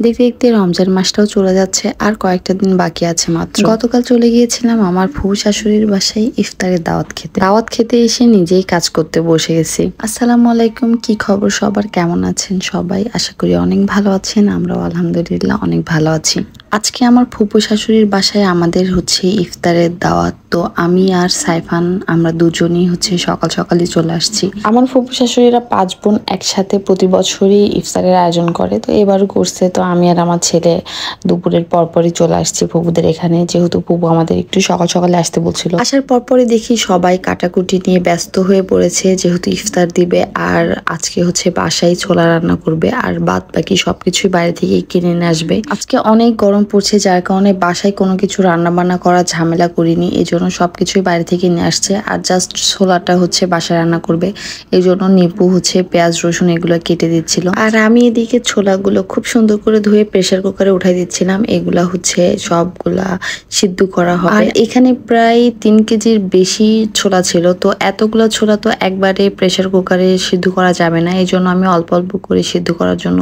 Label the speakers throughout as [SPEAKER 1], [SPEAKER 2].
[SPEAKER 1] দেখতে দেখতে রমজান মাসটাও চলে যাচ্ছে আর কয়েকটা দিন বাকি আছে মাত্র। গতকাল চলে গিয়েছিলাম আমার ফুফু শাশুড়ির বাসায় ইফতারের দাওয়াত খেতে এসে নিজেই কাজ করতে বসে গেছি। আসসালামু আলাইকুম, কি খবর সবার, কেমন আছেন সবাই? আশা করি অনেক ভালো আছেন, আমরাও আলহামদুলিল্লাহ অনেক ভালো আছি। আজকে আমার ফুফু শাশুড়ির বাসায় আমাদের হচ্ছে ইফতারের দাওয়াত। তো আমি আর সাইফান আমরা দুজনই হচ্ছে সকাল সকালই চলে আসছি। আমার ফুফু শাশুড়িরা 5 বোন একসাথে প্রতি বছরই ইফতারের আয়োজন করে, তো এবারও করছে। তো আমি আর আমার ছেলে দুপুরের পরপরই চলে আসছি ফুপুদের এখানে, যেহেতু ফুপু আমাদের একটু সকাল সকালে আসতে বলছিল। আসার পরপরই দেখি সবাই কাটাকুটি নিয়ে ব্যস্ত হয়ে পড়েছে, যেহেতু ইফতার দিবে। আর আজকে হচ্ছে বাসায় ছোলা রান্না করবে, আর বাদ বাকি সবকিছুই বাইরে থেকে কিনে নিয়ে আসবে। আজকে অনেক গরম পড়ছে, যার কারণে বাসায় কোনো কিছু রান্না বান্না করা ঝামেলা করিনি, এই জন্য সবকিছুই বাইরে থেকে নিয়ে আসছে। আর জাস্ট ছোলাটা হচ্ছে বাসায় রান্না করবে, এই জন্য নিপু হচ্ছে পেঁয়াজ রসুন এগুলো কেটে দিচ্ছিল। আর আমি এদিকে ছোলাগুলো খুব সুন্দর করে ধুয়ে প্রেসার কুকারে উঠাই দিচ্ছিলাম। এগুলা হচ্ছে সবগুলা সিদ্ধ করা হবে। আর এখানে প্রায় 3 কেজির বেশি ছোলা ছিল, তো এতগুলো ছোলা তো একবারে প্রেসার কুকারে সিদ্ধ করা যাবে না, এই জন্য আমি অল্প অল্প করে সিদ্ধ করার জন্য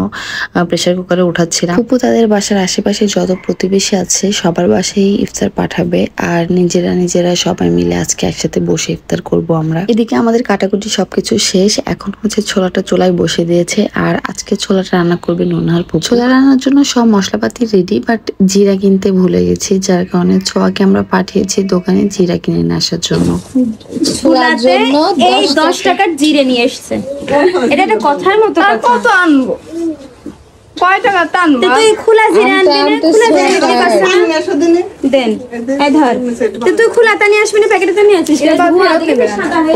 [SPEAKER 1] প্রেসার কুকারে উঠাচ্ছিলাম। ফুপু তাদের বাসার আশেপাশে যত প্রতিবেশী আছে সবার বাসায় ইফতার পাঠাবে, আর নিজেরা সবাই মিলে আজকে একসাথে বসে ইফতার করব আমরা। এদিকে আমাদের কাটাকুটি সবকিছু শেষ, এখন হচ্ছে ছোলাটা চুলায় বসে দিয়েছে। আর আজকে ছোলাটা রান্না করবে নুনহার ফুপু। ছোলা রান্নার জন্য সব মশলাপাতি রেডি, বাট জিরা কিনতে ভুলে গেছি, যার কারণে ছোয়াকে আমরা পাঠিয়েছি দোকানে জিরা কিনে নিয়ে আসার জন্য।
[SPEAKER 2] ছোলার জন্য এই 10 টাকার জিরে নিয়ে এসেছে। এটা একটা কথার মতো।
[SPEAKER 3] কত আনবো? কয় টাকা টানবো?
[SPEAKER 2] তুই খোলা জিরা আনবি না? খোলা জিরা দিতে পারছ না? দেন এই ধর। তুই খোলাটা নিয়ে আসবি না, প্যাকেটটা নিয়ে আসিস?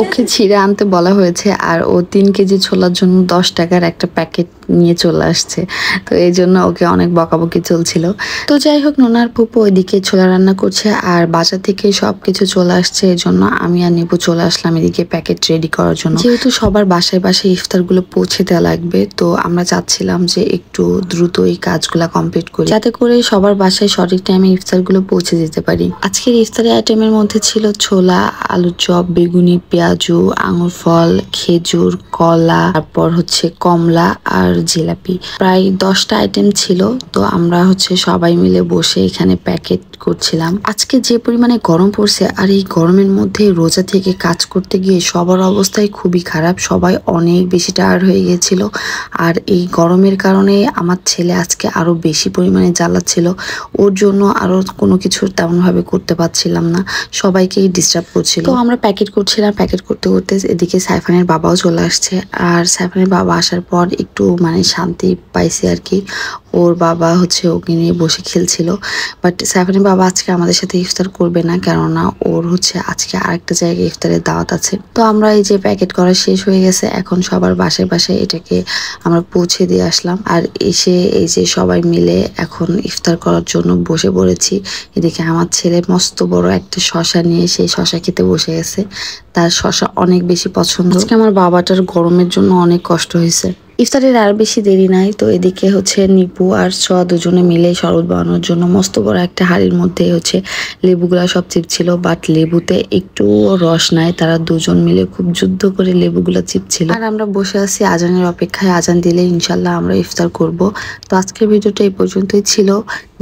[SPEAKER 1] ওকে ছিঁড়ে আনতে বলা হয়েছে, আর ও 3 কেজি ছোলার জন্য 10 টাকার একটা প্যাকেট নিয়ে চলে আসছে, তো এই জন্য ওকে অনেক বকাবকি চলছিল। তো যাই হোক, নোনার ফুপু ওইদিকে ছোলা রান্না করছে আর বাজার থেকে সবকিছু চলে আসছে, এই জন্য আমি আর নিপু চলে আসলাম এদিকে প্যাকেট রেডি করার জন্য। যেহেতু সবার বাসায় বাসায় ইফতারগুলো পৌঁছে দেওয়া লাগবে, তো আমরা চাচ্ছিলাম যে একটু দ্রুত এই কাজগুলা কমপ্লিট করি, যাতে করে সবার বাসায় সঠিক টাইমে ইফতারগুলো পৌঁছে দিতে পারি। আজকের ইফতারের আইটেমের মধ্যে ছিল ছোলা, আলুর চপ, বেগুনি, পেঁয়াজু, আঙুর ফল, খেজুর, কলা, তারপর হচ্ছে কমলা আর জিলাপি। প্রায় 10টা আইটেম ছিল। তো আমরা হচ্ছে সবাই মিলে বসে এখানে প্যাকেট করছিলাম। আজকে যে পরিমাণে গরম পড়ছে, আর এই গরমের মধ্যে রোজা থেকে কাজ করতে গিয়ে সবার অবস্থাই খুবই খারাপ, সবাই অনেক বেশি টায়ার্ড হয়ে গিয়েছিল। আর এই গরমের কারণে আমার ছেলে আজকে আরো বেশি পরিমাণে জ্বালাচ্ছিল, ওর জন্য আরো কোনো কিছু তেমন ভাবে করতে পারছিলাম না, সবাইকেই ডিস্টার্ব করছিল। তো আমরা প্যাকেট করছিলাম, প্যাকেট করতে করতে এদিকে সাইফানের বাবাও চলে আসছে। আর সাইফানের বাবা আসার পর একটু মানে শান্তি পাইছে আর কি। ওর বাবা হচ্ছে ওকে নিয়ে বসে খেলছিল, বাট সাইফানের বাবা আজকে আমাদের সাথে ইফতার করবে না, কেননা ওর হচ্ছে আজকে আরেকটা জায়গায় ইফতারের দাওয়াত আছে। তো আমরা এই যে প্যাকেট করা শেষ হয়ে গেছে, এখন সবার বাসায় বাসায় এটাকে আমরা পৌঁছে দিয়ে আসলাম। আর এসে এই যে সবাই মিলে এখন ইফতার করার জন্য বসে পড়েছি। এদিকে আমার ছেলে মস্ত বড় একটা শসা নিয়ে সেই শসা খেতে বসে গেছে, তার শসা অনেক বেশি পছন্দ। আজকে আমার বাবাটার গরমের জন্য অনেক কষ্ট হয়েছে। ইফতারের আর বেশি দেরি নাই, তো এদিকে হচ্ছে নিপু আর ছোয়া দুজনে মিলে শরবত বানানোর জন্য মস্ত বড় একটা হাড়ির মধ্যে হচ্ছে লেবুগুলা সব চিপছিল, বাট লেবুতে একটু রস নাই, তারা দুজন মিলে খুব যুদ্ধ করে লেবুগুলা চিপছিল। আর আমরা বসে আছি আজানের অপেক্ষায়, আজান দিলে ইনশাল্লাহ আমরা ইফতার করব। তো আজকের ভিডিওটা এই পর্যন্তই ছিল,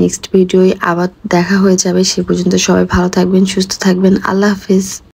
[SPEAKER 1] নেক্সট ভিডিওয় আবার দেখা হয়ে যাবে। সে পর্যন্ত সবাই ভালো থাকবেন, সুস্থ থাকবেন, আল্লাহ হাফিজ।